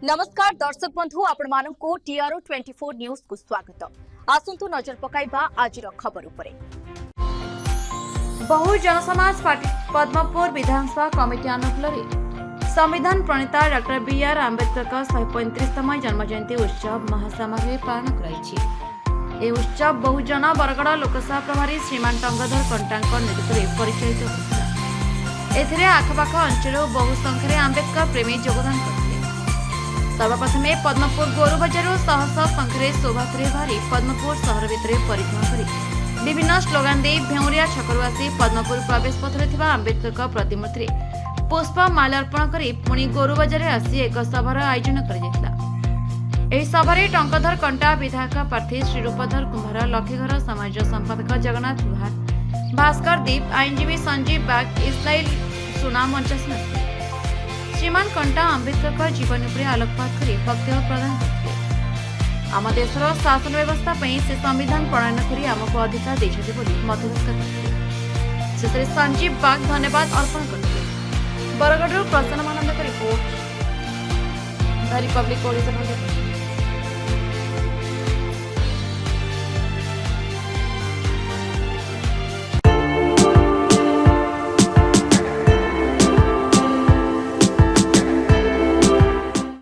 नमस्कार दर्शक बंधु आपण मानक टीआरओ 24 न्यूज को स्वागत। आसंतु नजर पकाइबा आज खबर उपरे। बहु जनसमाज पार्टी पद्मपुर विधानसभा कमिटी अनुकूल संविधान प्रणेता डॉ बी.आर. आंबेडकर का 135तम जन्मजयंती उत्सव महासामग्री पालन कराई। ए उत्सव बहुजन बरगड़ लोकसभा प्रभारी श्रीमान टंगधर कंटांक नेतृत्व में परिचालित होता। एथिरे आखपाख अंचल बहु संख्यारे आंबेडकर प्रेमी योगदान करते। सर्वप्रथमे पद्मपुर गोरु बजार शह शह संख्यारे शोभायात्रा बाहरी पद्मपुर सहर भितर परिक्रमा कर विभिन्न स्लोगान दे भेउरिया छकरु आसी पद्मपुर प्रवेश पथरे थिबा आंबेडकर प्रतिमूर्ति पुष्प माल्यार्पण कर पुणी गोरु बजार आसी एक सभार आयोजन कर सभारे टंकधर कंटा विधायक प्रार्थी श्रीरूपधर कुंभार लक्ष्मीघर समाज संपादक जगन्नाथ कुमार भास्कर दीप आईनजीवी संजीव बाग इस्लाइल सुना मंचासीन श्रीमान कंटा आंबेडकर जीवन उपरे आलोकपात कर वक्तव्य प्रदान करते। आम देशर शासन व्यवस्था से संविधान प्रणयन कर आमको अधिकार देते मत व्यक्त करते। शेषे संजीव बाग धन्यवाद अर्पण करते। बरगढ़ प्रसन्न महानंद रिपोर्ट रिपब्लिक ओडिशा।